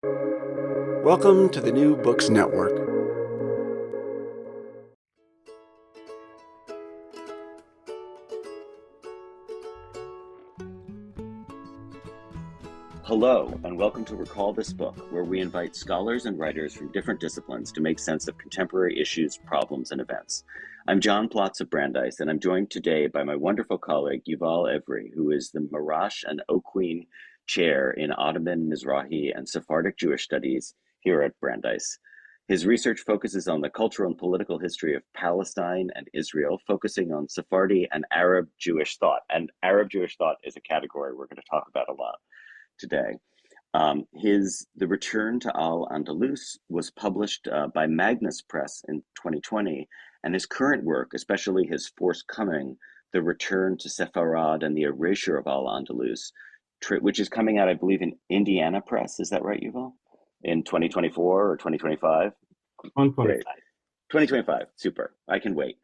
Welcome to the New Books Network. Hello, and welcome to Recall This Book, where we invite scholars and writers from different disciplines to make sense of contemporary issues, problems, and events. I'm John Plotz of Brandeis, and I'm joined today by my wonderful colleague, Yuval Evry, who is the Marash and O'Queen Chair in Ottoman, Mizrahi, and Sephardic Jewish Studies here at Brandeis. His research focuses on the cultural and political history of Palestine and Israel, focusing on Sephardi and Arab Jewish thought. And Arab Jewish thought is a category we're going to talk about a lot today. The Return to Al-Andalus was published by Magnus Press in 2020, and his current work, especially his forthcoming The Return to Sepharad and the Erasure of Al-Andalus, which is coming out, I believe, in Indiana Press. Is that right, Yuval? In 2024 or 2025? 2025. 2025, super. I can wait.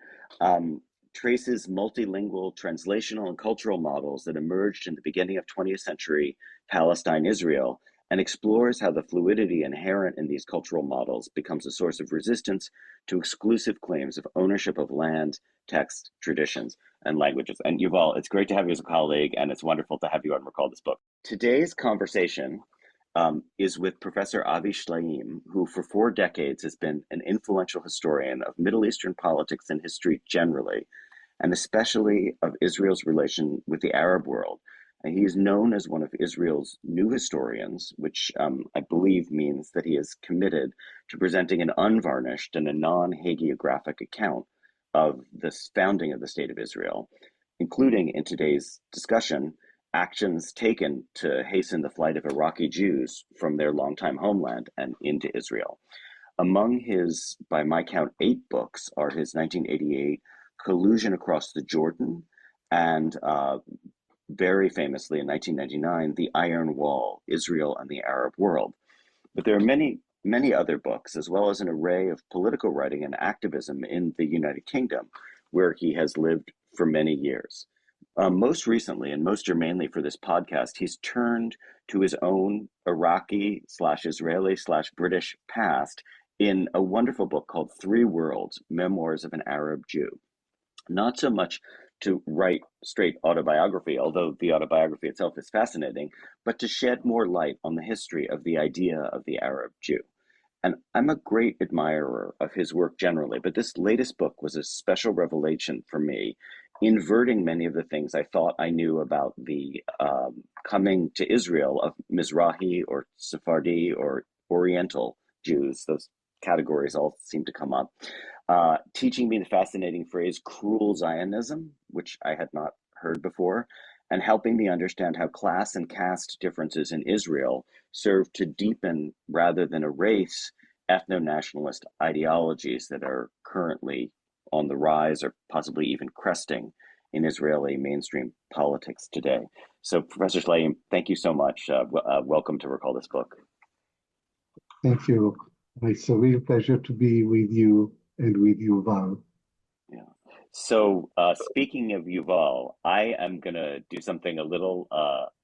Traces multilingual translational and cultural models that emerged in the beginning of 20th century Palestine-Israel, and explores how the fluidity inherent in these cultural models becomes a source of resistance to exclusive claims of ownership of land, text, traditions, and languages. And Yuval, it's great to have you as a colleague, and it's wonderful to have you on Recall This Book. Today's conversation is with Professor Avi Shlaim, who for 4 decades has been an influential historian of Middle Eastern politics and history generally, and especially of Israel's relation with the Arab world. And he is known as one of Israel's new historians, which I believe means that he is committed to presenting an unvarnished and a non-hagiographic account of the founding of the State of Israel, including in today's discussion, actions taken to hasten the flight of Iraqi Jews from their longtime homeland and into Israel. Among his, by my count, 8 books are his 1988 Collusion Across the Jordan, and very famously in 1999, The Iron Wall, Israel and the Arab World. But there are many, many other books, as well as an array of political writing and activism in the United Kingdom, where he has lived for many years. Most recently, and most germanely for this podcast, he's turned to his own Iraqi/Israeli/British past in a wonderful book called 3 Worlds, Memoirs of an Arab Jew. Not so much to write straight autobiography, although the autobiography itself is fascinating, but to shed more light on the history of the idea of the Arab Jew. And I'm a great admirer of his work generally, but this latest book was a special revelation for me, inverting many of the things I thought I knew about the coming to Israel of Mizrahi or Sephardi or Oriental Jews. Those categories all seem to come up. Teaching me the fascinating phrase cruel Zionism, which I had not heard before, and helping me understand how class and caste differences in Israel serve to deepen rather than erase ethno-nationalist ideologies that are currently on the rise or possibly even cresting in Israeli mainstream politics today. So, Professor Shlaim, thank you so much. Welcome to Recall This Book. Thank you. It's a real pleasure to be with you and with Yuval. Yeah. So, speaking of Yuval, I am going to do something a little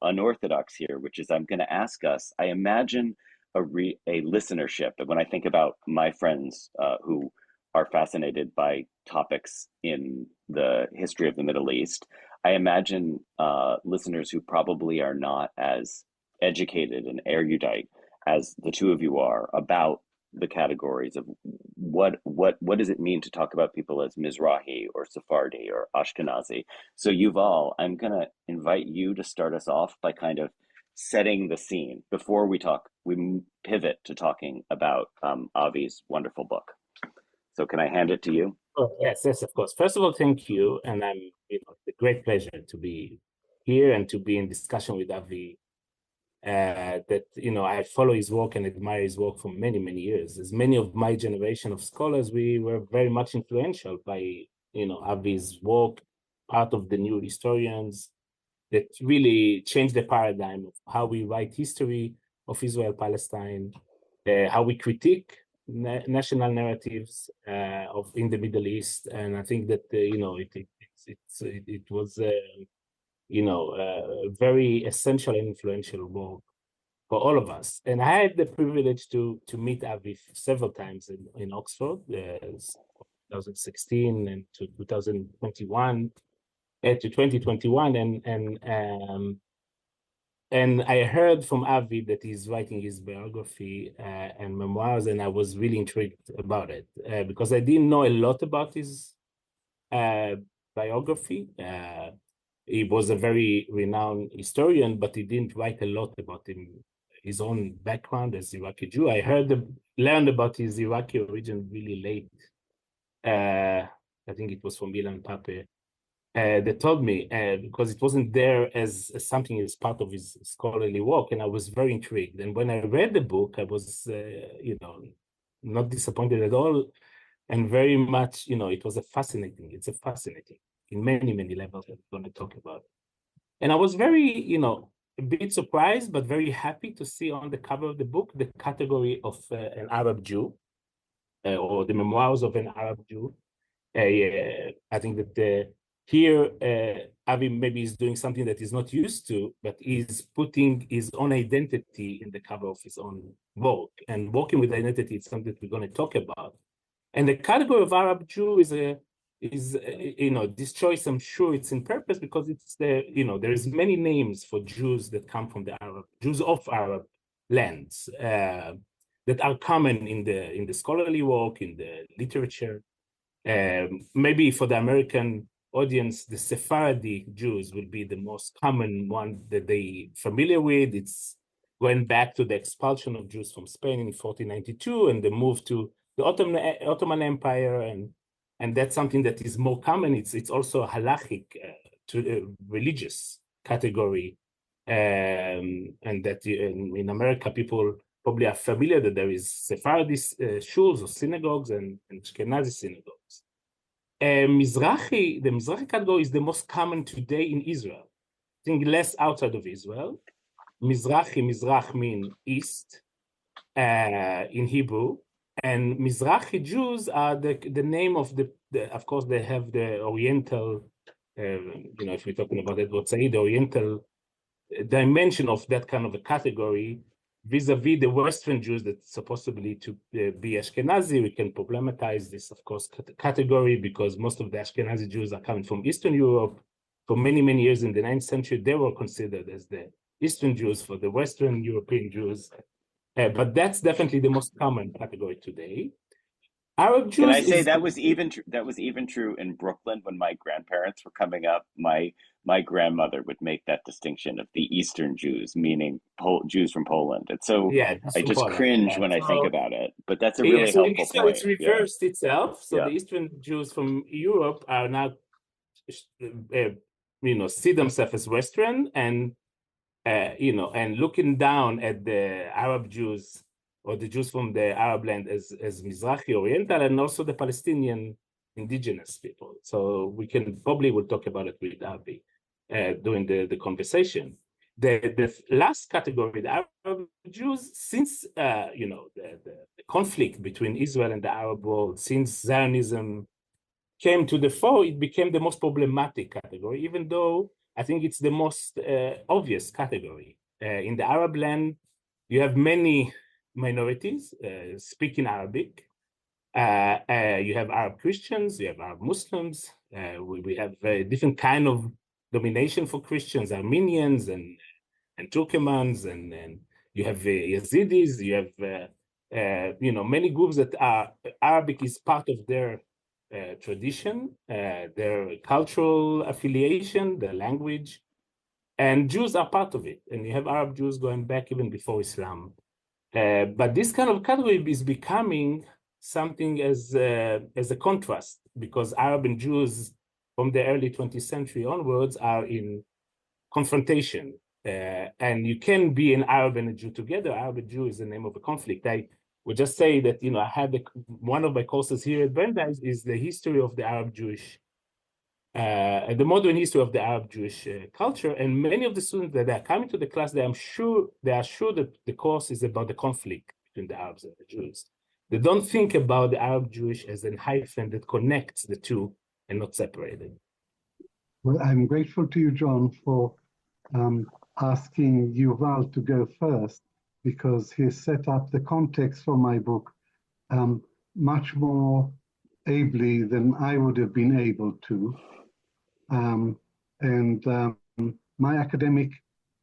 unorthodox here, which is I'm going to ask us, I imagine a listenership. And when I think about my friends who are fascinated by topics in the history of the Middle East, I imagine listeners who probably are not as educated and erudite as the two of you are about the categories of what does it mean to talk about people as Mizrahi or Sephardi or Ashkenazi. So Yuval, I'm going to invite you to start us off by kind of setting the scene before we pivot to talking about Avi's wonderful book. So can I hand it to you? Oh, yes, of course. First of all, thank you. And it's a great pleasure to be here and to be in discussion with Avi. That I follow his work and admire his work for many, many years. As many of my generation of scholars, we were very much influential by Avi's work, part of the new historians that really changed the paradigm of how we write history of Israel, Palestine, how we critique national narratives in the Middle East. And I think that it was very essential and influential work. for all of us. And I had the privilege to meet Avi several times in Oxford, 2016 and to 2021, to 2021, and I heard from Avi that he's writing his biography and memoirs, and I was really intrigued about it because I didn't know a lot about his biography. He was a very renowned historian, but he didn't write a lot about his own background as Iraqi Jew. I learned about his Iraqi origin really late. I think it was from Ilan Pape. They told me because it wasn't there as something as part of his scholarly work, and I was very intrigued. And when I read the book, I was, not disappointed at all, and very much, it was it's a fascinating in many, many levels that we're going to talk about. And I was very, a bit surprised, but very happy to see on the cover of the book the category of an Arab Jew, or the memoirs of an Arab Jew. I think that here, Avi maybe is doing something that he's not used to, but he's putting his own identity in the cover of his own work. And working with identity is something that we're going to talk about. And the category of Arab Jew is this choice, I'm sure it's in purpose because it's there's many names for Jews that come from Jews of Arab lands that are common in the scholarly work, in the literature. Maybe for the American audience, the Sephardi Jews will be the most common one that they familiar with. It's going back to the expulsion of Jews from Spain in 1492 and the move to the Ottoman Empire, and that's something that is more common. It's also a halachic religious category, and that in America people probably are familiar that there is Sephardi shuls or synagogues and Ashkenazi synagogues. The Mizrahi category is the most common today in Israel. I think less outside of Israel. Mizrach mean east in Hebrew, and Mizrahi Jews are the name of of course they have the Oriental, if we're talking about Edward Said, the Oriental dimension of that kind of a category vis-a-vis the Western Jews that's supposedly to be Ashkenazi. We can problematize this, of course, category because most of the Ashkenazi Jews are coming from Eastern Europe. For many, many years in the 9th century, they were considered as the Eastern Jews for the Western European Jews. But that's definitely the most common category today. Arab Jews. Can I say that was even true in Brooklyn when my grandparents were coming up? My grandmother would make that distinction of the Eastern Jews, meaning Jews from Poland. And so I just cringe when I think about it. But that's a really helpful point. It's reversed itself. So the Eastern Jews from Europe are now, see themselves as Western, and and looking down at the Arab Jews or the Jews from the Arab land as Mizrahi Oriental, and also the Palestinian indigenous people. So we'll talk about it with Avi during the conversation. The last category, the Arab Jews, since the conflict between Israel and the Arab world, since Zionism came to the fore, it became the most problematic category, even though I think it's the most obvious category. In the Arab land, you have many minorities speaking Arabic. You have Arab Christians, you have Arab Muslims. We have a different kind of domination for Christians, Armenians and Turkmens, and you have Yazidis. You have many groups that are Arabic is part of their tradition, their cultural affiliation, their language, and Jews are part of it. And you have Arab Jews going back even before Islam. But this kind of category is becoming something as a contrast, because Arab and Jews from the early 20th century onwards are in confrontation. And you can be an Arab and a Jew together. Arab and Jew is the name of a conflict. I would just say that, I had one of my courses here at Brandeis is the history of the Arab Jewish, the modern history of the Arab Jewish culture. And many of the students that are coming to the class, they are sure that the course is about the conflict between the Arabs and the Jews. They don't think about the Arab Jewish as a hyphen that connects the two and not separated. Well, I'm grateful to you, John, for asking Yuval to go first, because he set up the context for my book much more ably than I would have been able to. My academic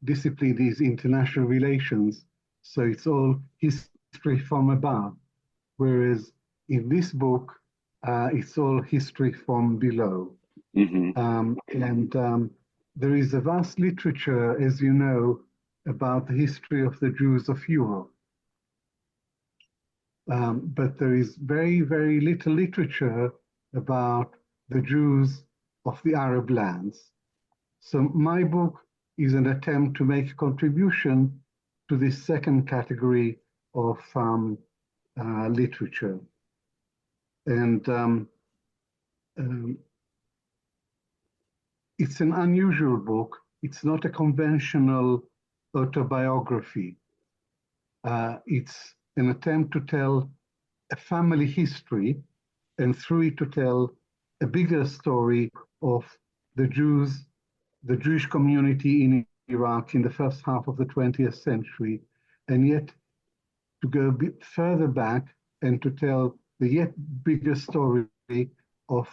discipline is international relations, so it's all history from above, whereas in this book, it's all history from below. There is a vast literature, as you know, about the history of the Jews of Europe. But there is very, very little literature about the Jews of the Arab lands. So my book is an attempt to make a contribution to this second category of literature. And it's an unusual book. It's not a conventional autobiography. It's an attempt to tell a family history, and through it to tell a bigger story of the Jews, the Jewish community in Iraq in the first half of the 20th century, and yet to go a bit further back and to tell the yet bigger story of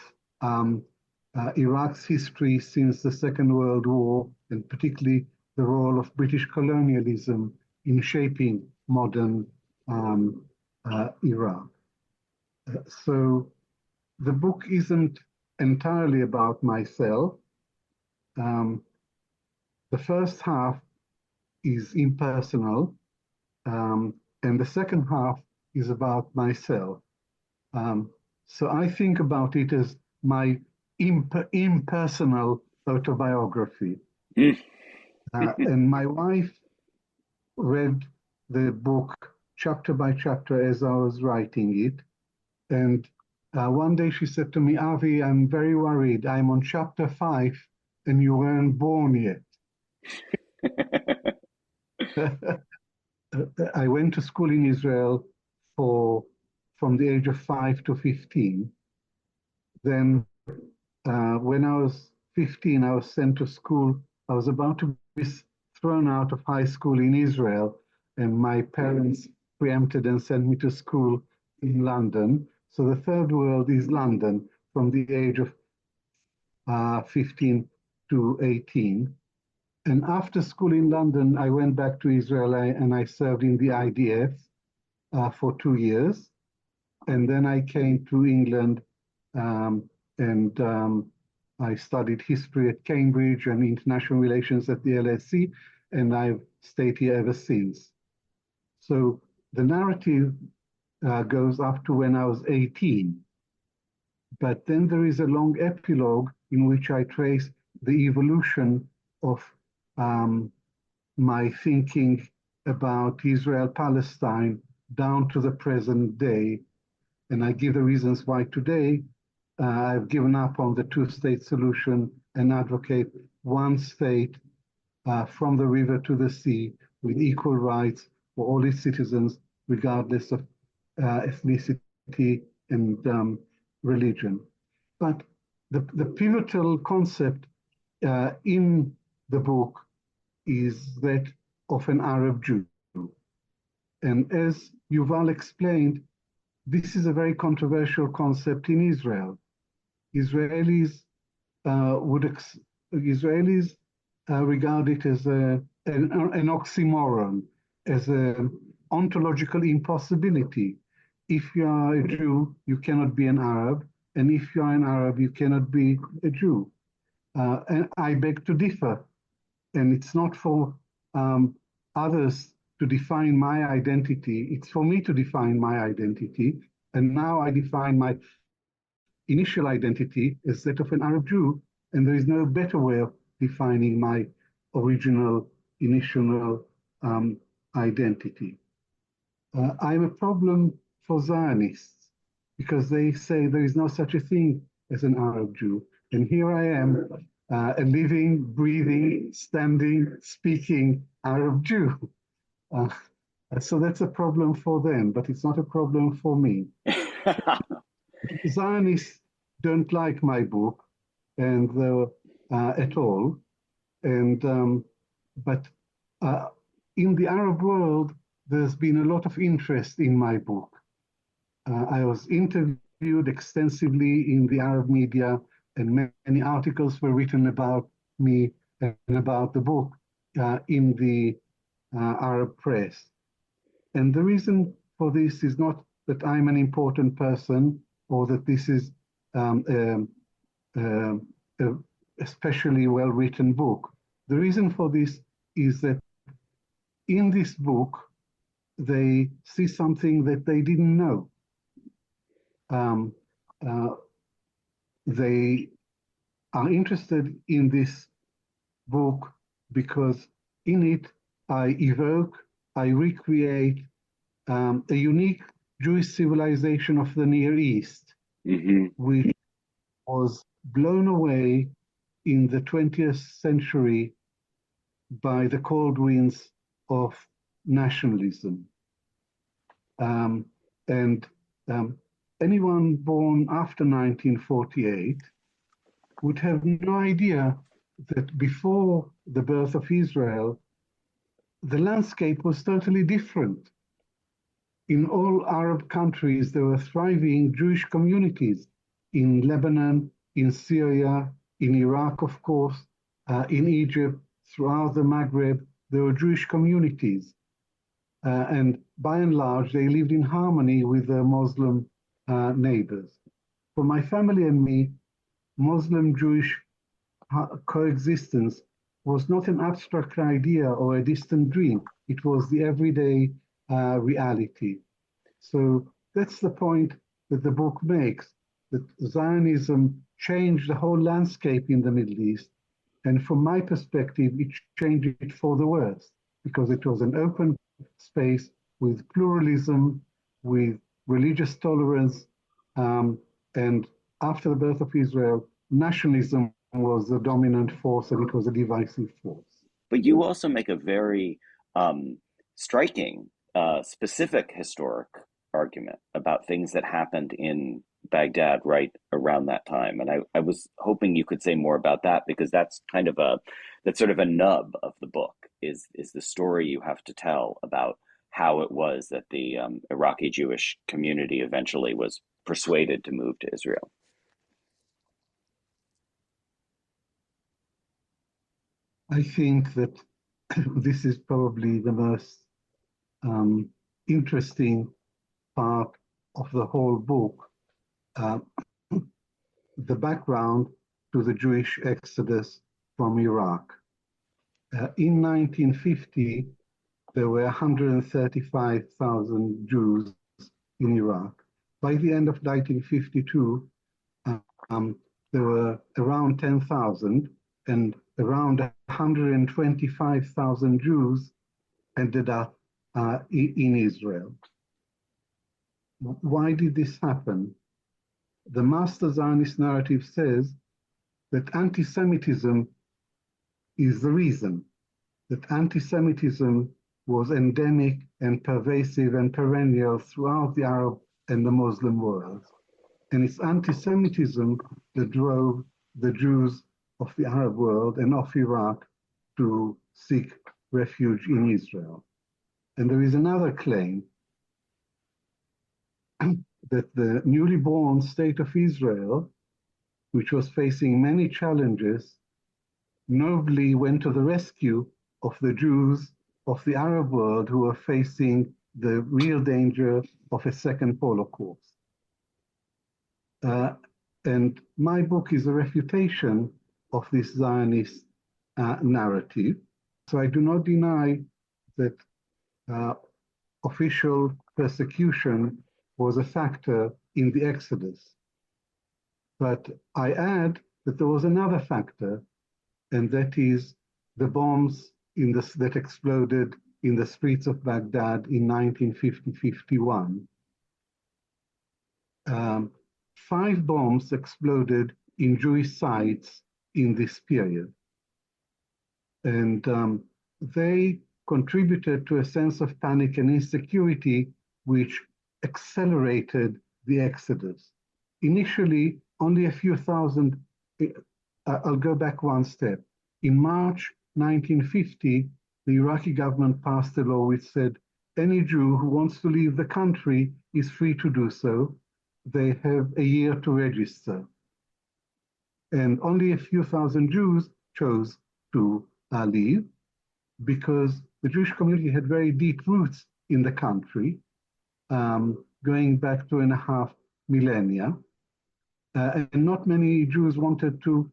Iraq's history since the Second World War, and particularly the role of British colonialism in shaping modern Iraq. So the book isn't entirely about myself. The first half is impersonal, and the second half is about myself. So I think about it as my impersonal autobiography. And my wife read the book chapter by chapter as I was writing it. And one day she said to me, "Avi, I'm very worried. I'm on chapter 5 and you weren't born yet." I went to school in Israel from the age of 5 to 15. Then when I was 15, I was sent to school. I was about to be thrown out of high school in Israel, and my parents preempted and sent me to school in London. So the third world is London from the age of 15 to 18. And after school in London, I went back to Israel and I served in the IDF for 2 years. And then I came to England and I studied history at Cambridge and international relations at the LSE, and I've stayed here ever since. So the narrative goes up to when I was 18. But then there is a long epilogue in which I trace the evolution of my thinking about Israel-Palestine down to the present day. And I give the reasons why today I've given up on the two-state solution and advocate one state from the river to the sea with equal rights for all its citizens, regardless of ethnicity and religion. But the pivotal concept in the book is that of an Arab Jew. And as Yuval explained, this is a very controversial concept in Israel. Israelis regard it as an oxymoron, as an ontological impossibility. If you are a Jew, you cannot be an Arab, and if you are an Arab, you cannot be a Jew. And I beg to differ, and it's not for others to define my identity. It's for me to define my identity, and now I define my initial identity as that of an Arab Jew, and there is no better way of defining my original, initial identity. I'm a problem for Zionists because they say there is no such a thing as an Arab Jew. And here I am, a living, breathing, standing, speaking Arab Jew. So that's a problem for them, but it's not a problem for me. Zionists don't like my book, and at all. And but in the Arab world, there's been a lot of interest in my book. I was interviewed extensively in the Arab media, and many articles were written about me and about the book in the Arab press. And the reason for this is not that I'm an important person or that this is a especially well-written book. The reason for this is that in this book, they see something that they didn't know. They are interested in this book because in it I evoke, I recreate a unique Jewish civilization of the Near East, which was blown away in the 20th century by the cold winds of nationalism. Anyone born after 1948 would have no idea that before the birth of Israel, the landscape was totally different. In all Arab countries, there were thriving Jewish communities in Lebanon, in Syria, in Iraq, of course, in Egypt, throughout the Maghreb, there were Jewish communities. And by and large, they lived in harmony with their Muslim neighbors. For my family and me, Muslim-Jewish coexistence was not an abstract idea or a distant dream. It was the everyday reality. So that's the point that the book makes, that Zionism changed the whole landscape in the Middle East. And from my perspective, it changed it for the worse, because it was an open space with pluralism, with religious tolerance, and after the birth of Israel, nationalism was the dominant force, and it was a divisive force. But you also make a very striking, specific historic argument about things that happened in Baghdad right around that time. And I was hoping you could say more about that, because that's kind of that's sort of a nub of the book, is the story you have to tell about how it was that the Iraqi Jewish community eventually was persuaded to move to Israel. I think that this is probably the most interesting part of the whole book, the background to the Jewish exodus from Iraq. In 1950, there were 135,000 Jews in Iraq. By the end of 1952, there were around 10,000, and around 125,000 Jews ended up in Israel. Why did this happen? The master Zionist narrative says that anti-Semitism is the reason, that anti-Semitism was endemic and pervasive and perennial throughout the Arab and the Muslim world. And it's anti-Semitism that drove the Jews of the Arab world and of Iraq to seek refuge in Israel. And there is another claim that the newly born state of Israel, which was facing many challenges, nobly went to the rescue of the Jews of the Arab world who were facing the real danger of a second Holocaust. And my book is a refutation of this Zionist narrative. So I do not deny that official persecution was a factor in the Exodus. But I add that there was another factor, and that is the bombs that exploded in the streets of Baghdad in 1950-51. 5 bombs exploded in Jewish sites in this period. And they contributed to a sense of panic and insecurity, which accelerated the exodus. Initially, only a few thousand. I'll go back one step. In March 1950, the Iraqi government passed a law which said any Jew who wants to leave the country is free to do so. They have a year to register. And only a few thousand Jews chose to leave because the Jewish community had very deep roots in the country, going back 2.5 millennia. And not many Jews wanted to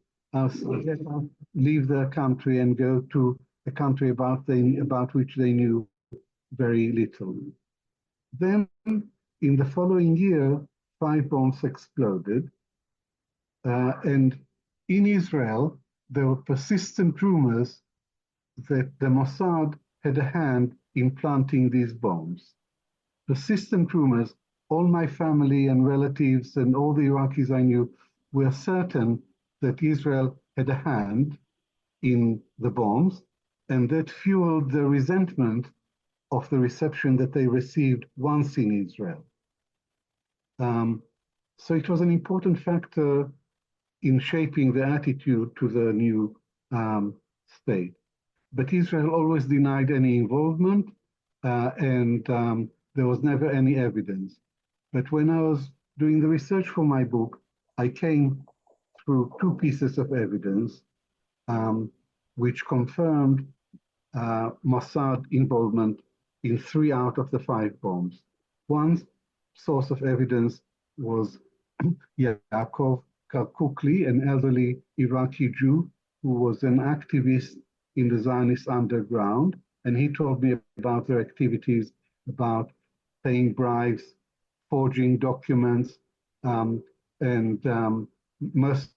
leave their country and go to a country about which they knew very little. Then, in the following year, 5 bombs exploded, and in Israel, there were persistent rumors that the Mossad had a hand in planting these bombs. Persistent rumors. All my family and relatives and all the Iraqis I knew were certain that Israel had a hand in the bombs, and that fueled the resentment of the reception that they received once in Israel. So it was an important factor in shaping the attitude to the new state. But Israel always denied any involvement, and there was never any evidence. But when I was doing the research for my book, I came through 2 pieces of evidence which confirmed Mossad involvement in 3 out of the 5 bombs. One source of evidence was Yaakov Karkukli, an elderly Iraqi Jew who was an activist in the Zionist underground, and he told me about their activities, about paying bribes, forging documents, and most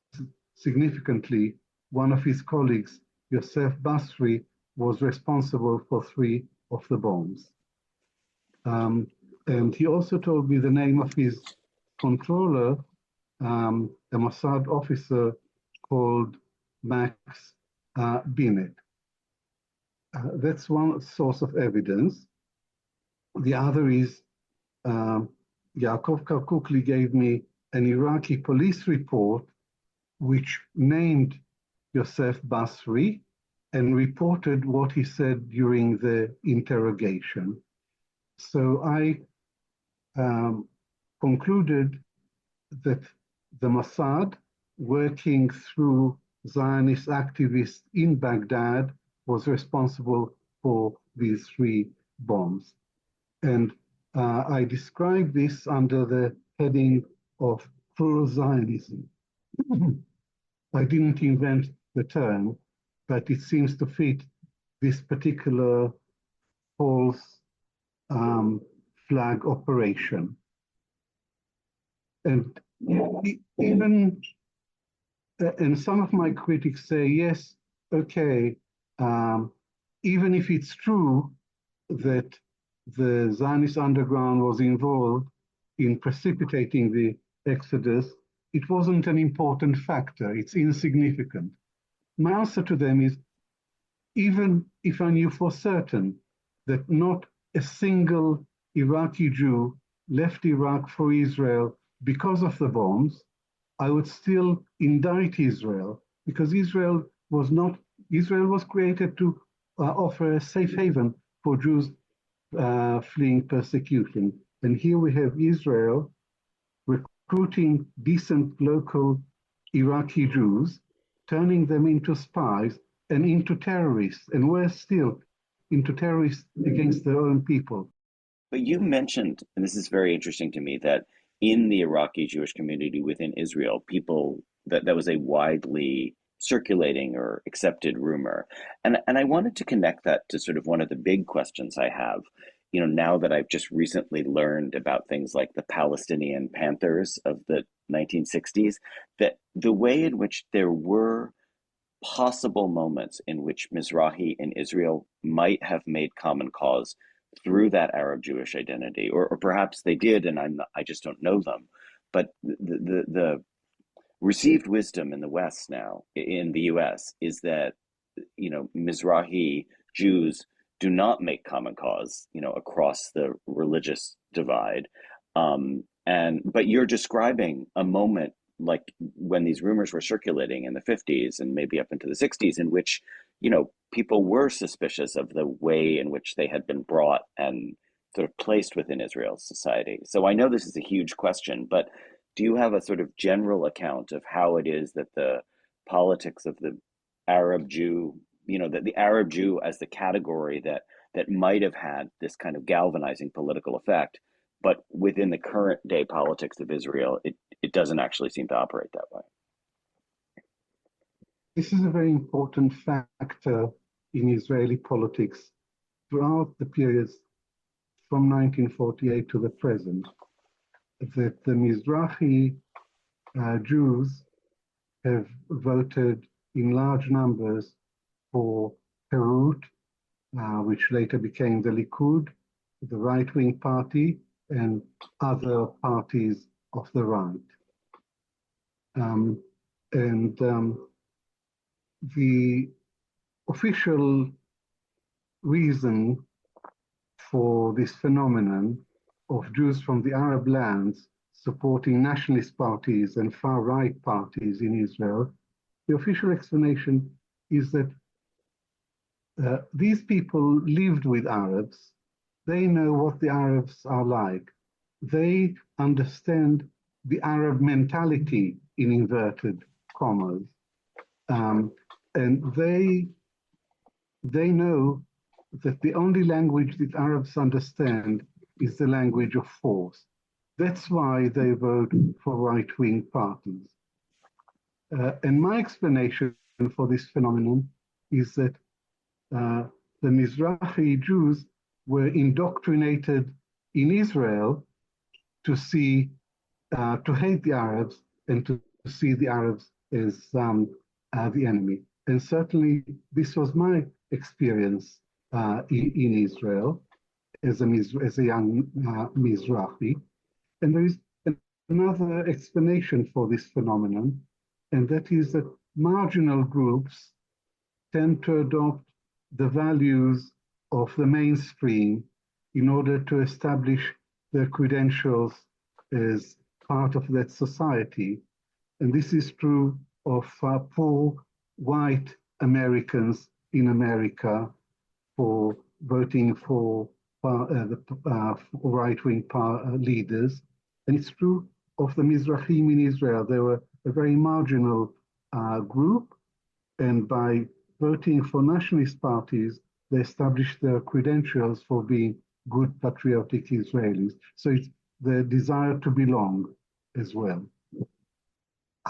significantly, one of his colleagues, Yosef Basri, was responsible for 3 of the bombs. And he also told me the name of his controller, a Mossad officer called Max Binet. That's one source of evidence. The other is Yaakov Karkukli gave me an Iraqi police report which named Yosef Basri and reported what he said during the interrogation. So I concluded that the Mossad, working through Zionist activists in Baghdad, was responsible for these 3 bombs. And I describe this under the heading of full Zionism. I didn't invent the term, but it seems to fit this particular false flag operation. And even, and some of my critics say, yes, okay, even if it's true that the Zionist underground was involved in precipitating the exodus, it wasn't an important factor, it's insignificant. My answer to them is, even if I knew for certain that not a single Iraqi Jew left Iraq for Israel because of the bombs, I would still indict Israel, because Israel was created to offer a safe haven for Jews fleeing persecution. And here we have Israel recruiting decent local Iraqi Jews, turning them into spies and into terrorists, and worse still, into terrorists against their own people. But you mentioned, and this is very interesting to me, that in the Iraqi Jewish community within Israel, that was a widely circulating or accepted rumor. And I wanted to connect that to sort of one of the big questions I have, now that I've just recently learned about things like the Palestinian Panthers of the 1960s, that the way in which there were possible moments in which Mizrahi and Israel might have made common cause through that Arab Jewish identity, or perhaps they did, and I just don't know them. But the received wisdom in the West now, in the US, is that Mizrahi Jews do not make common cause, across the religious divide. But you're describing a moment like when these rumors were circulating in the 50s and maybe up into the 60s, in which, people were suspicious of the way in which they had been brought and sort of placed within Israel's society? So I know this is a huge question, but do you have a sort of general account of how it is that the politics of the Arab Jew, that the Arab Jew as the category that might have had this kind of galvanizing political effect, but within the current day politics of Israel, it doesn't actually seem to operate that way? This is a very important factor in Israeli politics throughout the periods from 1948 to the present, that the Mizrahi Jews have voted in large numbers for Herut, which later became the Likud, the right-wing party, and other parties of the right. The official reason for this phenomenon of Jews from the Arab lands supporting nationalist parties and far-right parties in Israel, the official explanation is that these people lived with Arabs. They know what the Arabs are like. They understand the Arab mentality, in inverted commas. And they know that the only language that Arabs understand is the language of force. That's why they vote for right-wing parties. And my explanation for this phenomenon is that the Mizrahi Jews were indoctrinated in Israel to see, to hate the Arabs and to see the Arabs as the enemy. And certainly this was my experience in Israel as a young Mizrahi. And there is another explanation for this phenomenon, and that is that marginal groups tend to adopt the values of the mainstream in order to establish their credentials as part of that society. And this is true of poor white Americans in America for voting for right-wing leaders. And it's true of the Mizrahim in Israel. They were a very marginal group, and by voting for nationalist parties, they established their credentials for being good patriotic Israelis. So it's the desire to belong as well.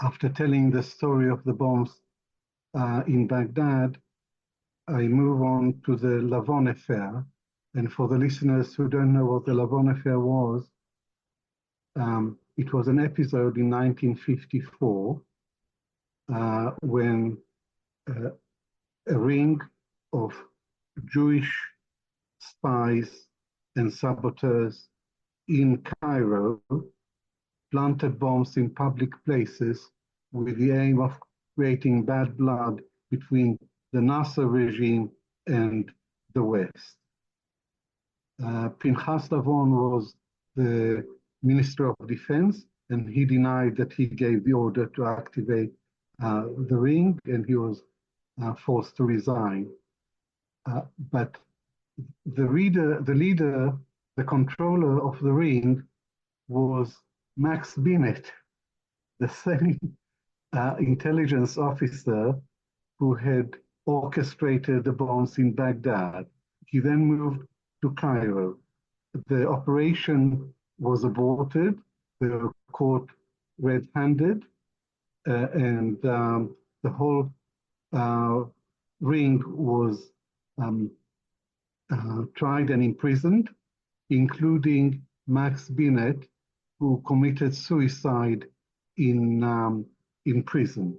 After telling the story of the bombs in Baghdad, I move on to the Lavon affair. And for the listeners who don't know what the Lavon affair was, it was an episode in 1954 when a ring of Jewish spies and saboteurs in Cairo planted bombs in public places with the aim of creating bad blood between the Nasser regime and the West. Pinchas Lavon was the Minister of Defense, and he denied that he gave the order to activate the ring, and he was forced to resign. But the leader, the controller of the ring was Max Binet, the same intelligence officer who had orchestrated the bombs in Baghdad. He then moved to Cairo. The operation was aborted. They were caught red-handed, and the whole ring was tried and imprisoned, including Max Binet, who committed suicide in prison.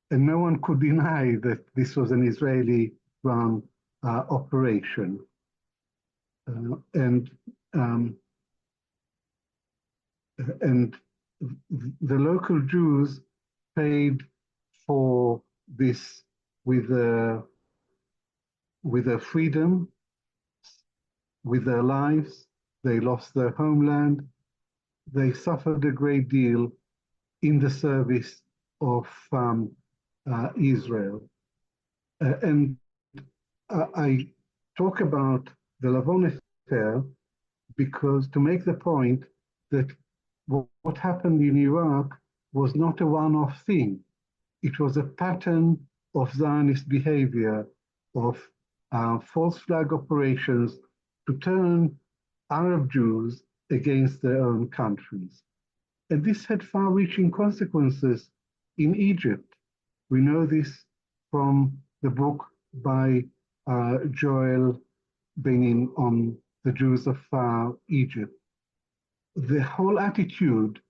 And no one could deny that this was an Israeli-run operation. And the local Jews paid for this with their freedom, with their lives. They lost their homeland. They suffered a great deal in the service of Israel. And I talk about the Lavon affair because to make the point that what happened in Iraq was not a one-off thing. It was a pattern of Zionist behavior, of false flag operations to turn Arab Jews against their own countries. And this had far-reaching consequences in Egypt. We know this from the book by Joel Benin on the Jews of Egypt. The whole attitude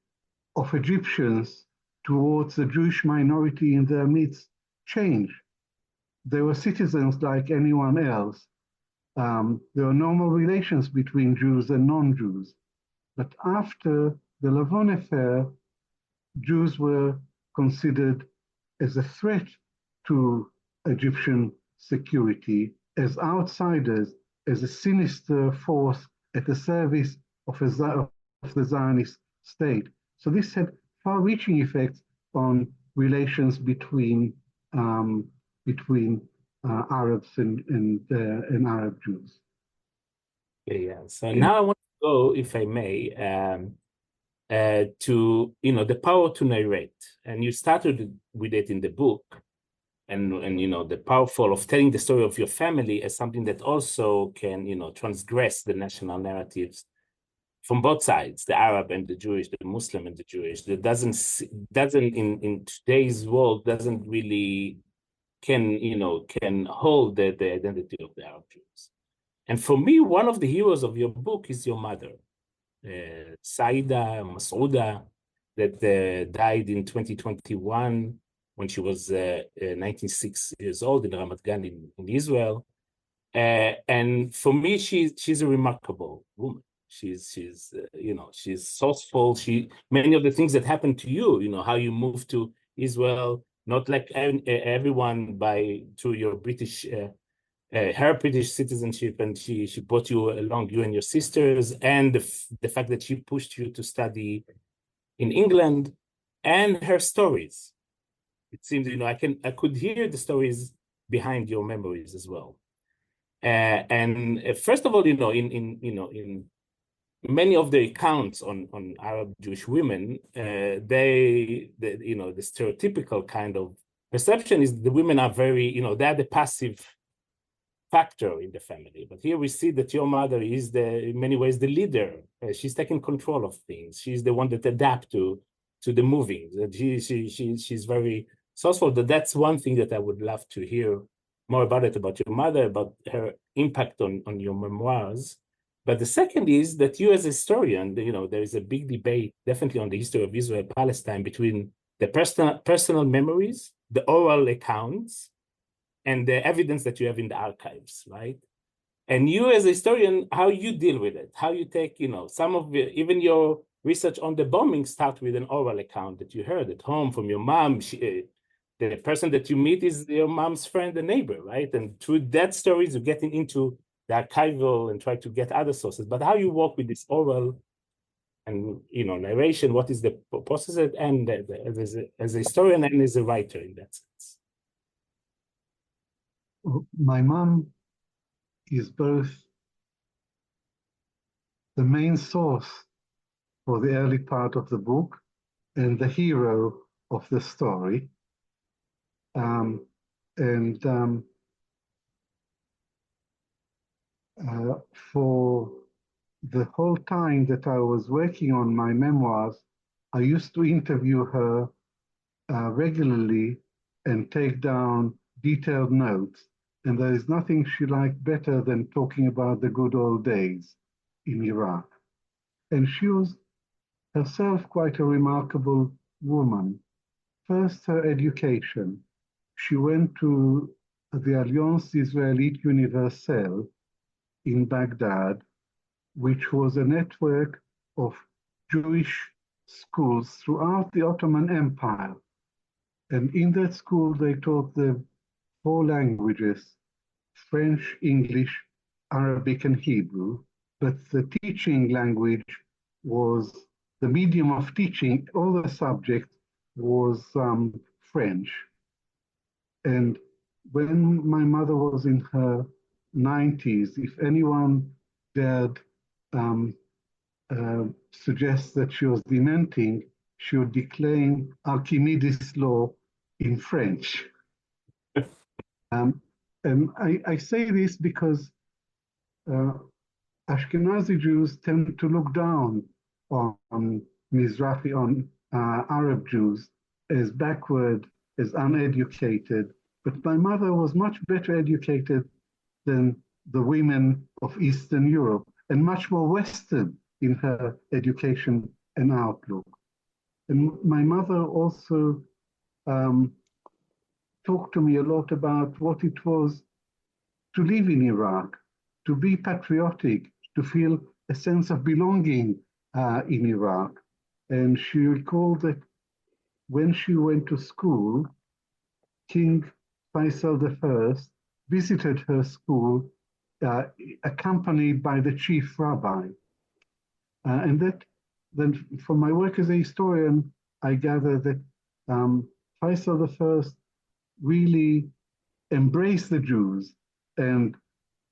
of Egyptians towards the Jewish minority in their midst changed. They were citizens like anyone else. There were normal relations between Jews and non-Jews. But after the Lavon affair, Jews were considered as a threat to Egyptian security, as outsiders, as a sinister force at the service of the Zionist state. So this had far-reaching effects on relations between Arabs and Arab Jews. Yeah. So now I want to go, if I may, to the power to narrate, and you started with it in the book, and the powerful of telling the story of your family as something that also can transgress the national narratives from both sides, the Arab and the Jewish, the Muslim and the Jewish, that doesn't in today's world doesn't really can hold the identity of the Arab Jews. And for me, one of the heroes of your book is your mother, Saida Masouda, that died in 2021 when she was 96 years old in Ramat Gan in Israel. And for me, she's a remarkable woman. She's sourceful. Many of the things that happened to you, how you moved to Israel, not like everyone through your British, her British citizenship, and she brought you along, you and your sisters, and the fact that she pushed you to study in England, and her stories. It seems, I could hear the stories behind your memories as well. And first of all, in many of the accounts on Arab Jewish women, the stereotypical kind of perception is the women are very, they're the passive factor in the family. But here we see that your mother is in many ways the leader. She's taking control of things. She's the one that adapt to the moving. She's very sourceful. That's one thing that I would love to hear more about your mother, about her impact on your memoirs. But the second is that you as a historian, there is a big debate, definitely on the history of Israel, Palestine, between the personal memories, the oral accounts, and the evidence that you have in the archives, right? And you as a historian, how you deal with it, how you take, some of even your research on the bombing start with an oral account that you heard at home from your mom. The person that you meet is your mom's friend and neighbor, right? And through that stories, you're getting into the archival and try to get other sources. But how you work with this oral and narration, what is the process, and as a historian and as a writer in that sense? My mom is both the main source for the early part of the book and the hero of the story. For the whole time that I was working on my memoirs, I used to interview her regularly and take down detailed notes. And there is nothing she liked better than talking about the good old days in Iraq. And she was herself quite a remarkable woman. First, her education. She went to the Alliance Israélite Universelle in Baghdad, which was a network of Jewish schools throughout the Ottoman Empire. And in that school, they taught the 4 languages, French, English, Arabic, and Hebrew. But the teaching language was, the medium of teaching all the subjects was French. And when my mother was in her 90s, if anyone dared suggest that she was dementing, she would declaim Archimedes' law in French. And I say this because Ashkenazi Jews tend to look down on Mizrahi, on Arab Jews as backward, as uneducated. But my mother was much better educated than the women of Eastern Europe and much more Western in her education and outlook. And my mother also talked to me a lot about what it was to live in Iraq, to be patriotic, to feel a sense of belonging in Iraq. And she recalled that when she went to school, King Faisal I visited her school accompanied by the chief rabbi. And that then from my work as a historian, I gather that Faisal I really embraced the Jews and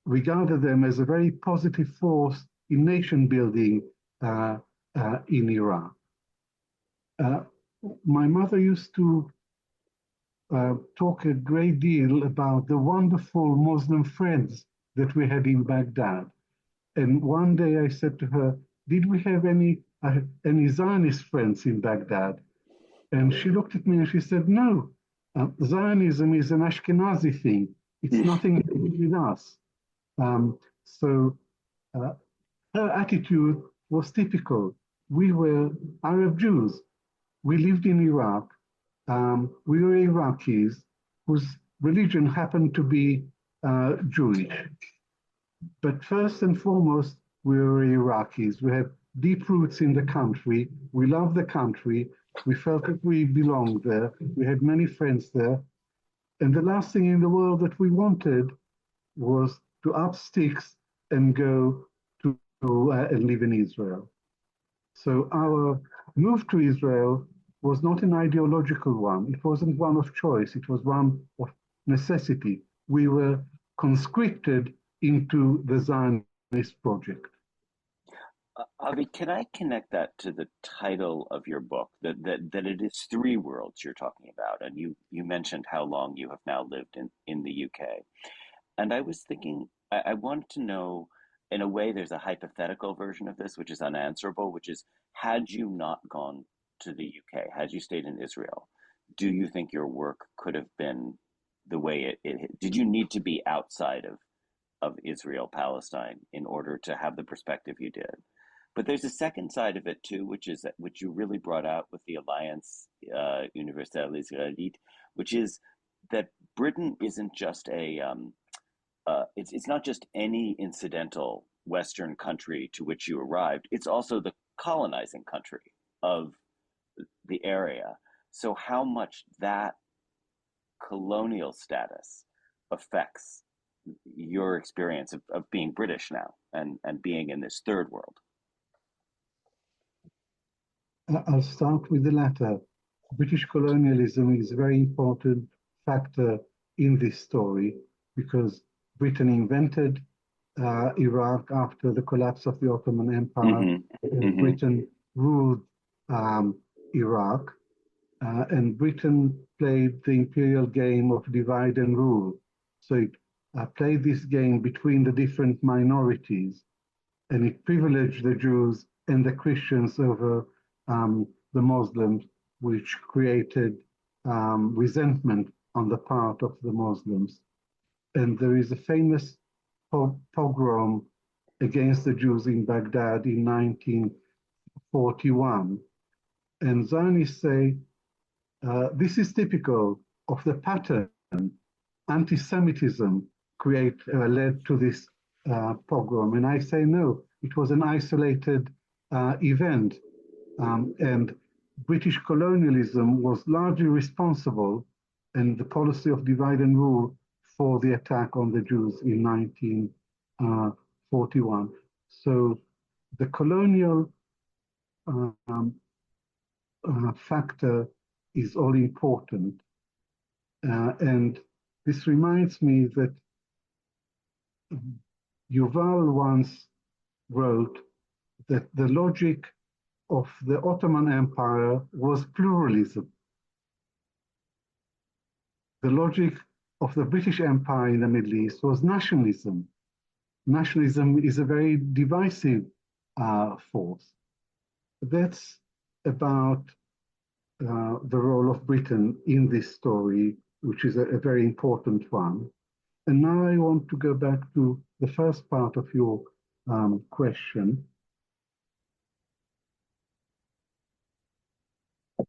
regarded them as a very positive force in nation building in Iraq. My mother used to talk a great deal about the wonderful Muslim friends that we had in Baghdad. And one day I said to her, did we have any Zionist friends in Baghdad? And she looked at me and she said, no, Zionism is an Ashkenazi thing. It's nothing to do with us. So her attitude was typical. We were Arab Jews. We lived in Iraq. We were Iraqis whose religion happened to be Jewish. But first and foremost, we were Iraqis. We had deep roots in the country. We loved the country. We felt that we belonged there. We had many friends there. And the last thing in the world that we wanted was to up sticks and go to and live in Israel. So our move to Israel was not an ideological one. It wasn't one of choice. It was one of necessity. We were conscripted into the Zionist project. Avi, can I connect that to the title of your book, that it is three worlds you're talking about? And you mentioned how long you have now lived in the UK. And I was thinking, I wanted to know, in a way, there's a hypothetical version of this, which is unanswerable, which is, had you not gone to the UK, had you stayed in Israel, do you think your work could have been the way it did you need to be outside of Israel, Palestine, in order to have the perspective you did? But there's a second side of it too, which you really brought out with the Alliance Universelle Israélite, which is that Britain isn't just it's not just any incidental Western country to which you arrived. It's also the colonizing country of the area. So how much that colonial status affects your experience of being British now and being in this third world? I'll start with the latter. British colonialism is a very important factor in this story because Britain invented Iraq after the collapse of the Ottoman Empire. Britain ruled Iraq, and Britain played the imperial game of divide and rule. So it played this game between the different minorities, and it privileged the Jews and the Christians over the Muslims, which created resentment on the part of the Muslims. And there is a famous pogrom against the Jews in Baghdad in 1941. And Zionists say, this is typical of the pattern anti-Semitism led to this pogrom. And I say, no, it was an isolated event. And British colonialism was largely responsible, and the policy of divide and rule, for the attack on the Jews in 1941. So the colonial factor is all important. And this reminds me that Yuval once wrote that the logic of the Ottoman Empire was pluralism. The logic of the British Empire in the Middle East was nationalism. Nationalism is a very divisive force. That's about the role of Britain in this story, which is a very important one. And now I want to go back to the first part of your question.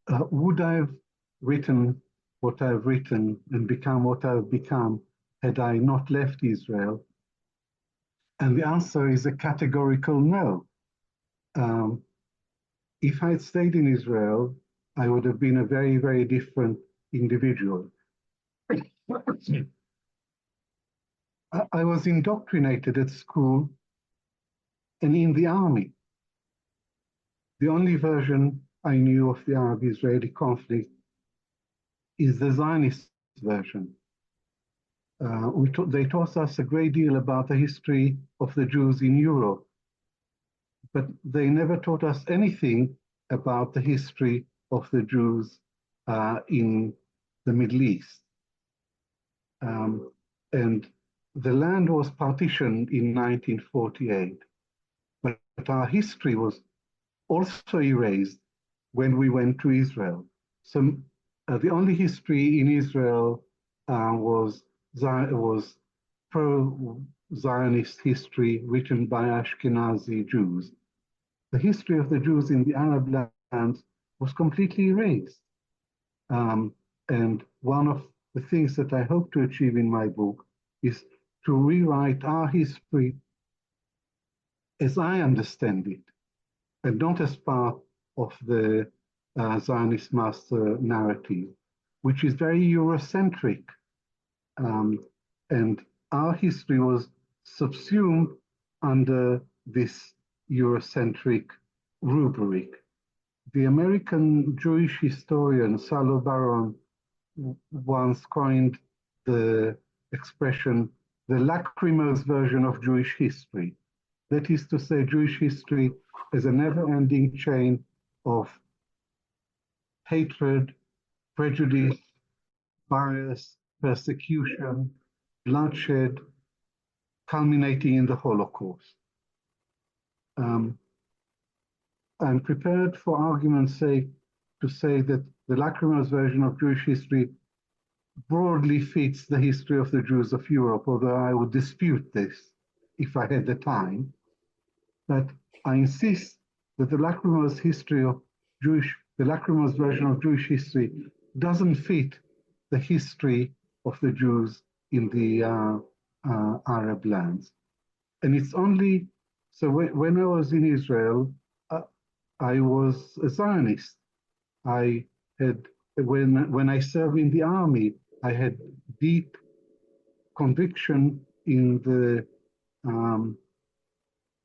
Would I have written what I've written and become what I've become had I not left Israel? And the answer is a categorical no. If I'd stayed in Israel, I would have been a very, very different individual. I was indoctrinated at school and in the army. The only version I knew of the Arab-Israeli conflict is the Zionist version. They taught us a great deal about the history of the Jews in Europe, but they never taught us anything about the history of the Jews in the Middle East. And the land was partitioned in 1948, but our history was also erased when we went to Israel. So the only history in Israel was pro-Zionist history written by Ashkenazi Jews. The history of the Jews in the Arab lands was completely erased. And one of the things that I hope to achieve in my book is to rewrite our history as I understand it, and not as part of the Zionist master narrative, which is very Eurocentric. And our history was subsumed under this Eurocentric rubric. The American Jewish historian Salo Baron once coined the expression, the lachrymose version of Jewish history. That is to say, Jewish history is a never-ending chain of hatred, prejudice, bias, persecution, bloodshed, culminating in the Holocaust. I'm prepared, for argument's sake, to say that the lachrymose version of Jewish history broadly fits the history of the Jews of Europe, although I would dispute this if I had the time. But I insist that the lachrymose version of Jewish history doesn't fit the history of the Jews in the Arab lands. And it's only, so when I was in Israel, I was a Zionist. I had, when I served in the army, I had deep conviction in the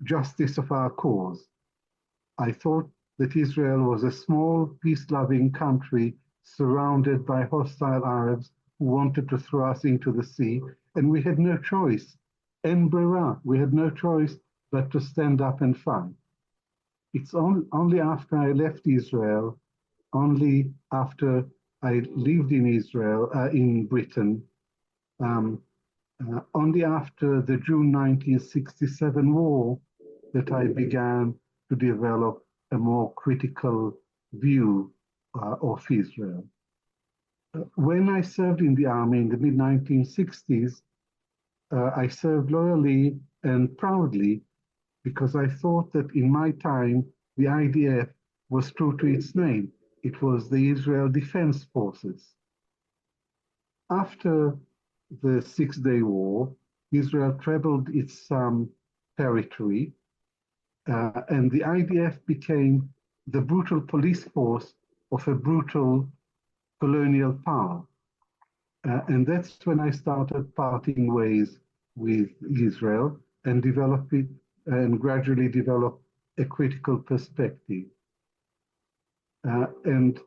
justice of our cause. I thought that Israel was a small, peace-loving country surrounded by hostile Arabs who wanted to throw us into the sea, and we had no choice. En brera, we had no choice but to stand up and fight. It's only after I left Israel, only after I lived in Israel, in Britain, only after the June 1967 war that I began to develop a more critical view of Israel. When I served in the army in the mid-1960s, I served loyally and proudly because I thought that in my time, the IDF was true to its name. It was the Israel Defense Forces. After the Six-Day War, Israel trebled its territory, and the IDF became the brutal police force of a brutal colonial power. And that's when I started parting ways with Israel and gradually developed a critical perspective. And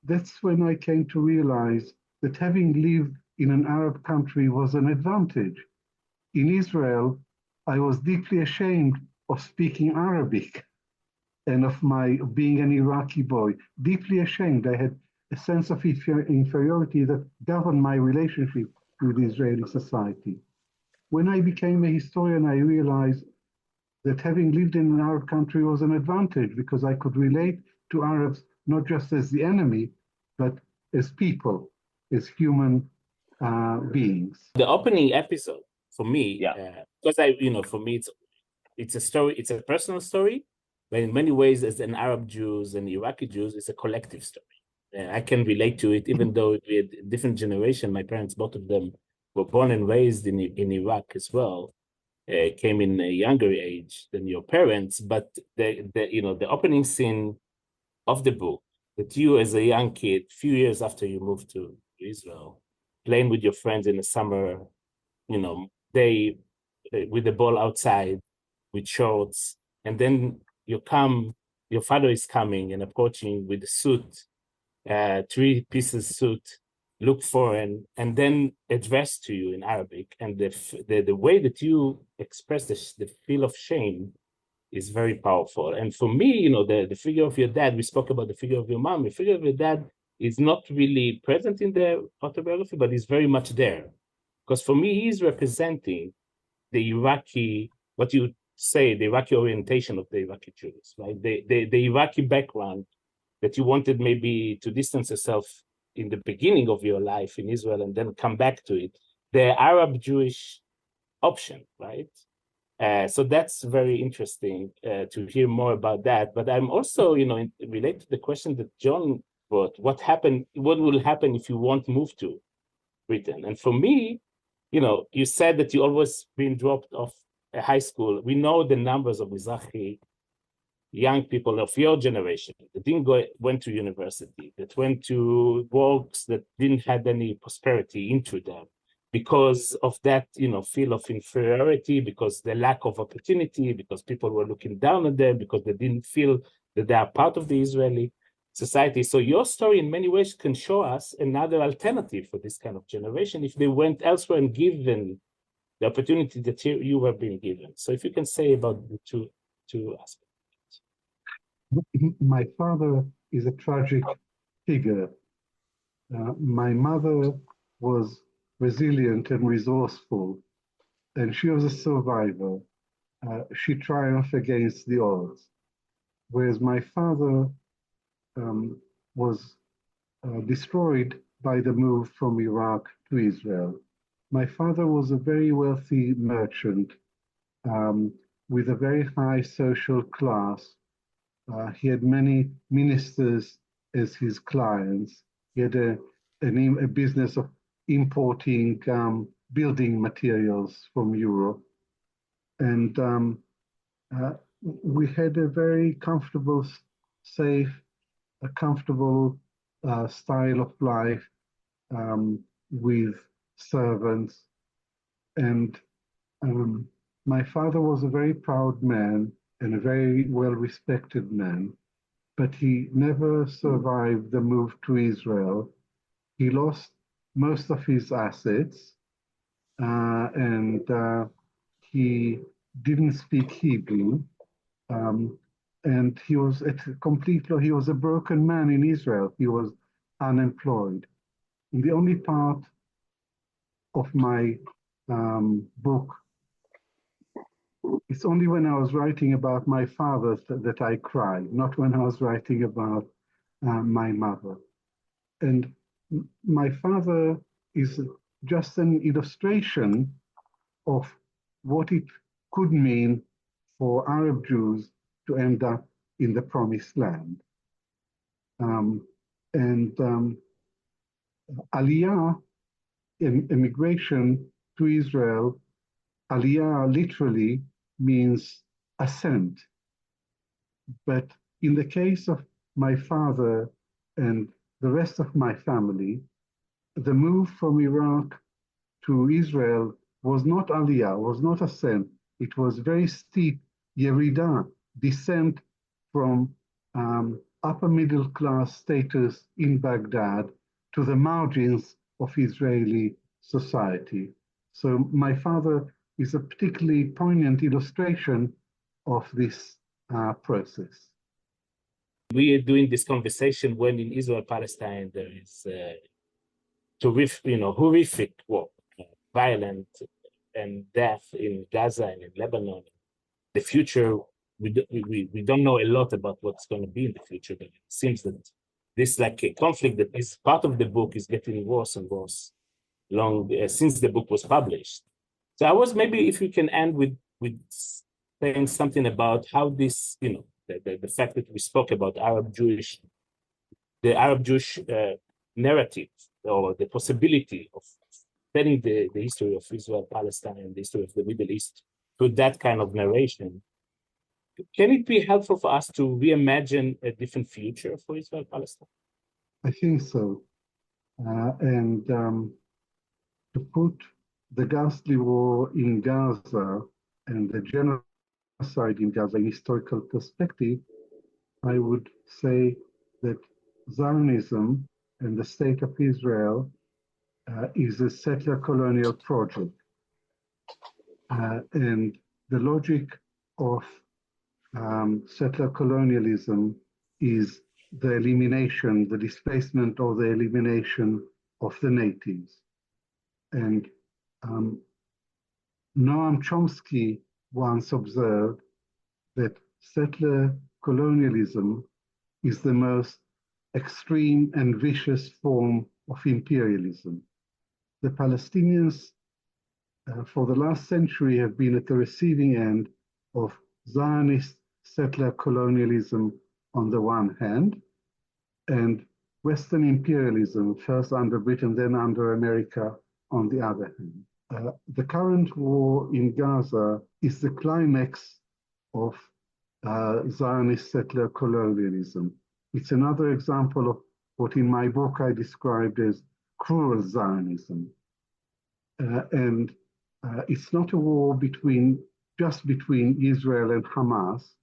that's when I came to realize that having lived in an Arab country was an advantage, in Israel, I was deeply ashamed of speaking Arabic and of my being an Iraqi boy, deeply ashamed. I had a sense of inferiority that governed my relationship with Israeli society. When I became a historian, I realized that having lived in an Arab country was an advantage because I could relate to Arabs not just as the enemy, but as people, as human beings. The opening episode for me, Yeah. because for me, it's a story, it's a personal story, but in many ways, as an Arab Jews and Iraqi Jews, it's a collective story. I can relate to it, even though we had a different generation. My parents, both of them, were born and raised in Iraq as well. Came in a younger age than your parents, but the opening scene of the book, that you as a young kid, few years after you moved to Israel, playing with your friends in the summer, day with the ball outside, with shorts, and then your father is coming and approaching with a suit, 3-piece suit, look foreign, and then address to you in Arabic. And the way that you express the feel of shame is very powerful. And for me, the figure of your dad, we spoke about the figure of your mom, the figure of your dad is not really present in the autobiography, but is very much there. Because for me, he's representing the Iraqi, what you say, the Iraqi orientation of the Iraqi Jews, right? The Iraqi background that you wanted maybe to distance yourself in the beginning of your life in Israel and then come back to it. The Arab Jewish option, right? So that's very interesting to hear more about that. But I'm also, related to the question that John brought, what will happen if you won't move to Britain? And for me, you said that you always been dropped off a high school. We know the numbers of Mizrahi young people of your generation that went to university, that went to works that didn't have any prosperity into them because of that, feel of inferiority, because the lack of opportunity, because people were looking down on them, because they didn't feel that they are part of the Israeli society. So your story in many ways can show us another alternative for this kind of generation if they went elsewhere and given the opportunity that you were being given. So if you can say about the two aspects. My father is a tragic figure. My mother was resilient and resourceful, and she was a survivor. She triumphed against the odds, whereas my father was destroyed by the move from Iraq to Israel. My father was a very wealthy merchant with a very high social class. He had many ministers as his clients. He had a business of importing building materials from Europe. And we had a very comfortable, safe, a comfortable style of life with servants. And my father was a very proud man and a very well-respected man, but he never survived the move to Israel. He lost most of his assets, and he didn't speak Hebrew, and he was he was a broken man in Israel. He was unemployed. And the only part of my book, it's only when I was writing about my father that I cried, not when I was writing about my mother. And my father is just an illustration of what it could mean for Arab Jews to end up in the promised land. Aliyah, immigration to Israel, aliyah literally means ascent. But in the case of my father and the rest of my family, the move from Iraq to Israel was not aliyah, was not ascent. It was very steep yerida, descent from upper middle class status in Baghdad to the margins of Israeli society. So my father is a particularly poignant illustration of this process. We are doing this conversation when in Israel-Palestine there is horrific war, violent and death in Gaza and in Lebanon. The future, we don't know a lot about what's going to be in the future, but it seems that this like a conflict that is part of the book is getting worse and worse since the book was published. So I was maybe if you can end with saying something about how this, the fact that we spoke about the Arab Jewish narrative or the possibility of telling the history of Israel, Palestine, and the history of the Middle East through that kind of narration. Can it be helpful for us to reimagine a different future for Israel, Palestine? I think so. And to put the ghastly war in Gaza and the genocide in Gaza in historical perspective, I would say that Zionism and the State of Israel is a settler colonial project. And the logic of settler colonialism is the elimination, the displacement or the elimination of the natives. And Noam Chomsky once observed that settler colonialism is the most extreme and vicious form of imperialism. The Palestinians for the last century have been at the receiving end of Zionist settler colonialism on the one hand, and Western imperialism, first under Britain, then under America, on the other hand. The current war in Gaza is the climax of Zionist settler colonialism. It's another example of what in my book I described as cruel Zionism. And it's not a war just between Israel and Hamas.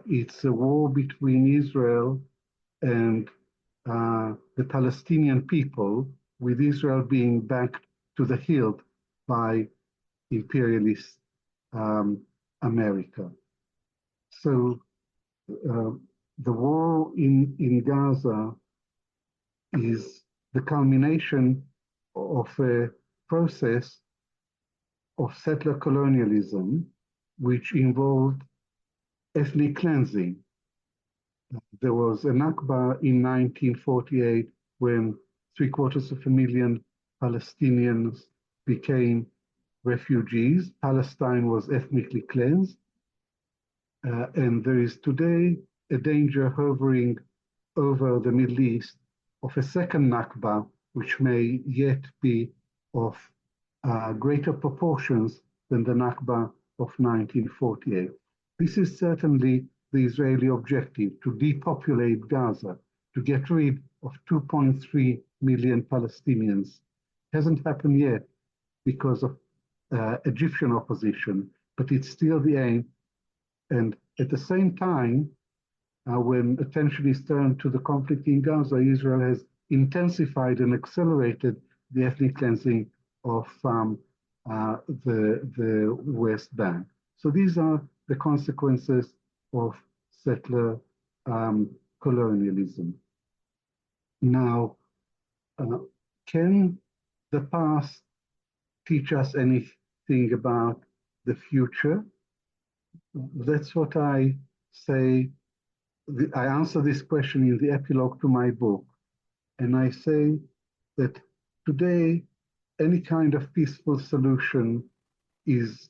It's a war between Israel and the Palestinian people, with Israel being backed to the hilt by imperialist America. So the war in Gaza is the culmination of a process of settler colonialism, which involved ethnic cleansing. There was a Nakba in 1948 when 750,000 Palestinians became refugees. Palestine was ethnically cleansed. And there is today a danger hovering over the Middle East of a second Nakba, which may yet be of greater proportions than the Nakba of 1948. This is certainly the Israeli objective, to depopulate Gaza, to get rid of 2.3 million Palestinians. It hasn't happened yet because of Egyptian opposition, but it's still the aim. And at the same time, when attention is turned to the conflict in Gaza, Israel has intensified and accelerated the ethnic cleansing of the West Bank. So these are the consequences of settler colonialism. Now, can the past teach us anything about the future? That's what I say. I answer this question in the epilogue to my book. And I say that today, any kind of peaceful solution is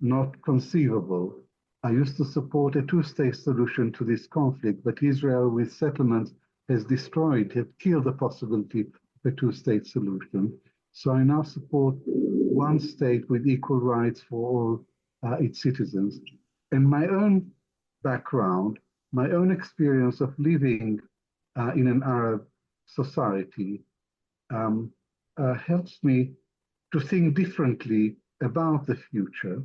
not conceivable. I used to support a two-state solution to this conflict, but Israel with settlements has killed the possibility of a two-state solution. So I now support one state with equal rights for all its citizens. And my own background, my own experience of living in an Arab society helps me to think differently about the future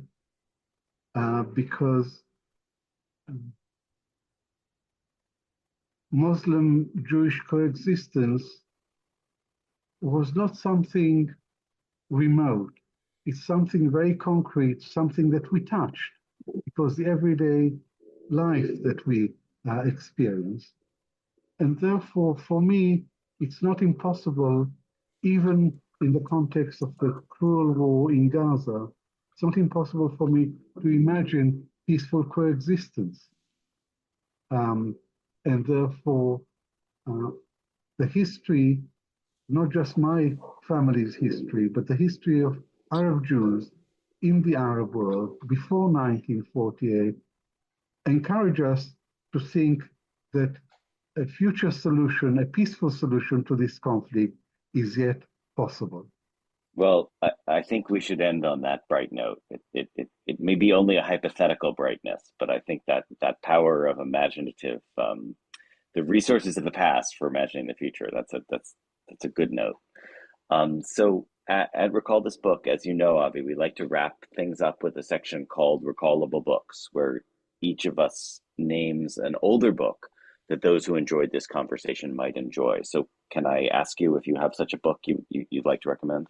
because Muslim-Jewish coexistence was not something remote. is something very concrete, something that we touch, because the everyday life that we experience. And therefore, for me, it's not impossible, even in the context of the cruel war in Gaza, it's not impossible for me to imagine peaceful coexistence. And therefore, the history, not just my family's history, but the history of Arab Jews in the Arab world before 1948, encourage us to think that a future solution, a peaceful solution to this conflict is yet possible. Well, I think we should end on that bright note. It may be only a hypothetical brightness, but I think that that power of imaginative, the resources of the past for imagining the future, that's a good note. So at Recall This Book, as you know, Avi, we like to wrap things up with a section called Recallable Books, where each of us names an older book that those who enjoyed this conversation might enjoy. So can I ask you if you have such a book you'd like to recommend?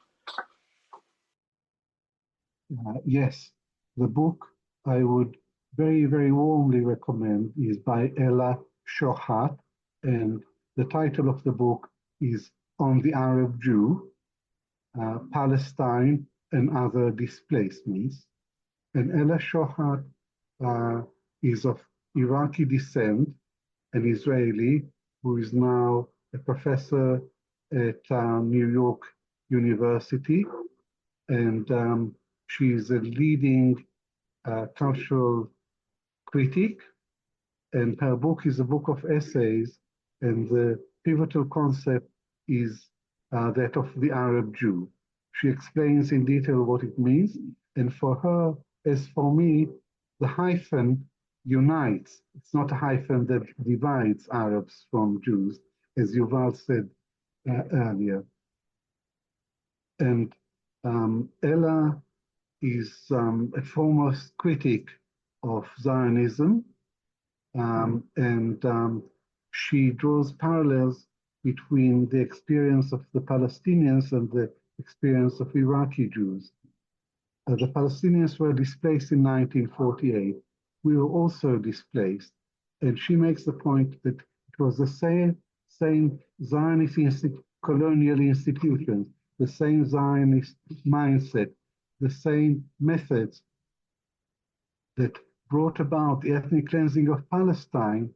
Yes, the book I would very, very warmly recommend is by Ella Shohat, and the title of the book is On the Arab Jew, Palestine and Other Displacements. And Ella Shohat is of Iraqi descent, an Israeli who is now a professor at New York University, and she's a leading cultural critic, and her book is a book of essays, and the pivotal concept is that of the Arab Jew. She explains in detail what it means, and for her, as for me, the hyphen unites. It's not a hyphen that divides Arabs from Jews, as Yuval said earlier. And Ella is a foremost critic of Zionism, and she draws parallels between the experience of the Palestinians and the experience of Iraqi Jews. The Palestinians were displaced in 1948. We were also displaced. And she makes the point that it was the same Zionist colonial institutions, the same Zionist mindset, the same methods that brought about the ethnic cleansing of Palestine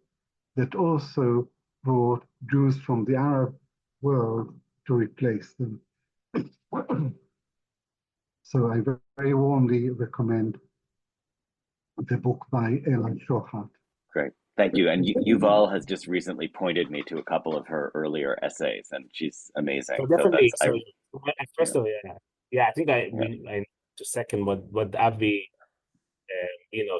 that also brought Jews from the Arab world to replace them. So I very warmly recommend the book by Ella Shohat. Great. Thank you. And Yuval has just recently pointed me to a couple of her earlier essays, and she's amazing. So definitely. So First of all, I think I need to second what Avi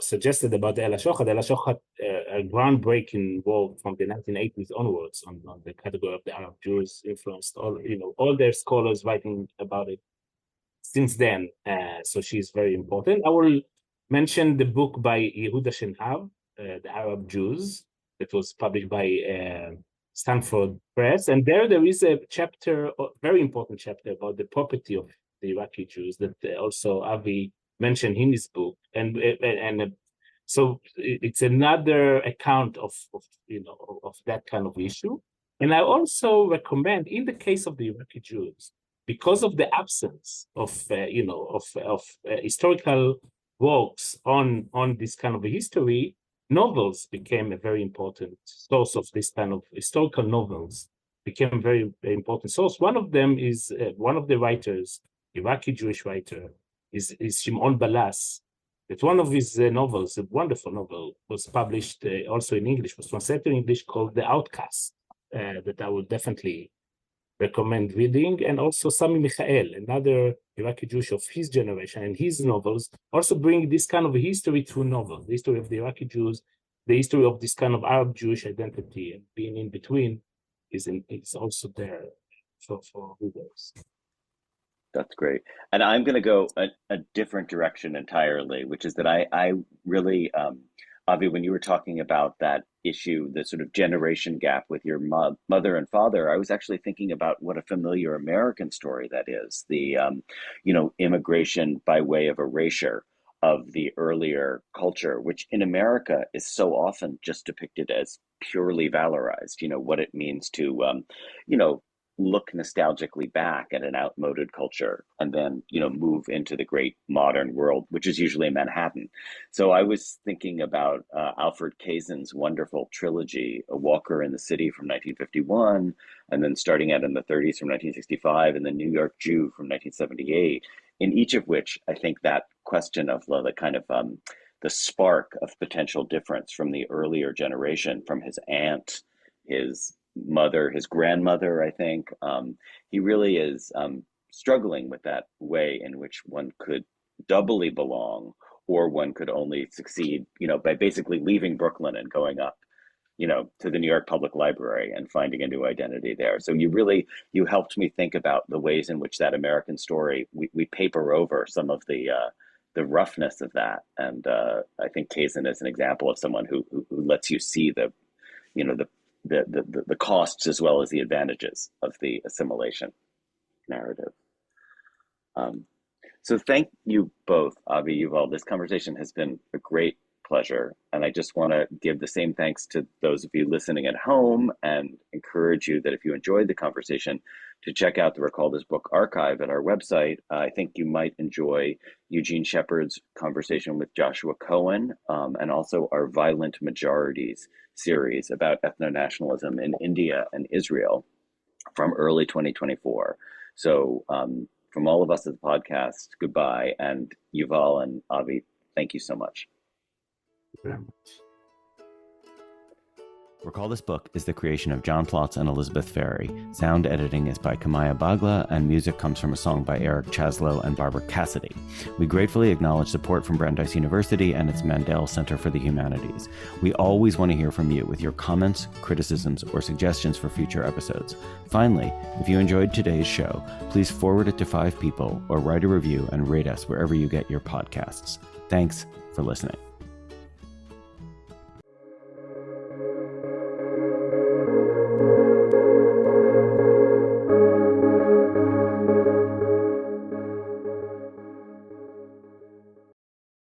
suggested about Ella Shohat. Ella Shohat, a groundbreaking work from the 1980s onwards on the category of the Arab Jews, influenced all their scholars writing about it since then. So she's very important. I will mention the book by Yehuda Shenhav, The Arab Jews, that was published by Stanford Press. And there is a chapter, a very important chapter, about the property of the Iraqi Jews that also Avi mentioned in his book. And so it's another account of that kind of issue. And I also recommend, in the case of the Iraqi Jews, because of the absence of historical works on this kind of a history, novels became a very important source of this kind of historical novels became a very, very important source. One of them is one of the writers, Iraqi Jewish writer, is Shimon Balas. That one of his novels, a wonderful novel, was published also in English, was translated in English, called The Outcast, that I would definitely recommend reading. And also Sami Michael, another Iraqi Jewish of his generation, and his novels also bring this kind of a history through novels, the history of the Iraqi Jews, the history of this kind of Arab Jewish identity, and being in between is also there for readers. that's great. And I'm going to go a different direction entirely, which is that I really Avi, when you were talking about that issue, the sort of generation gap with your mother and father, I was actually thinking about what a familiar American story that is. The, immigration by way of erasure of the earlier culture, which in America is so often just depicted as purely valorized, what it means to, look nostalgically back at an outmoded culture and then, move into the great modern world, which is usually Manhattan. So I was thinking about Alfred Kazan's wonderful trilogy, A Walker in the City from 1951, and then starting out in the 30s from 1965, and the New York Jew from 1978, in each of which I think that question of the kind of the spark of potential difference from the earlier generation, from his aunt, his mother, his grandmother, I think, he really is struggling with that way in which one could doubly belong, or one could only succeed, by basically leaving Brooklyn and going up, to the New York Public Library and finding a new identity there. So you helped me think about the ways in which that American story, we paper over some of the roughness of that. And I think Kazan is an example of someone who lets you see the costs as well as the advantages of the assimilation narrative. So thank you both, Avi, Yuval. This conversation has been a great pleasure. And I just want to give the same thanks to those of you listening at home, and encourage you that if you enjoyed the conversation, to check out the Recall This Book archive at our website. I think you might enjoy Eugene Shepard's conversation with Joshua Cohen, and also our Violent Majorities series about ethno-nationalism in India and Israel from early 2024. So from all of us at the podcast, goodbye. And Yuval and Avi, thank you so much. Very much. Recall This Book is the creation of John Plotz and Elizabeth Ferry. Sound editing is by Kamaya Bagla, and music comes from a song by Eric Chaslow and Barbara Cassidy. We gratefully acknowledge support from Brandeis University and its Mandel Center for the Humanities. We always want to hear from you with your comments, criticisms, or suggestions for future episodes. Finally, if you enjoyed today's show, please forward it to 5 people or write a review and rate us wherever you get your podcasts. Thanks for listening.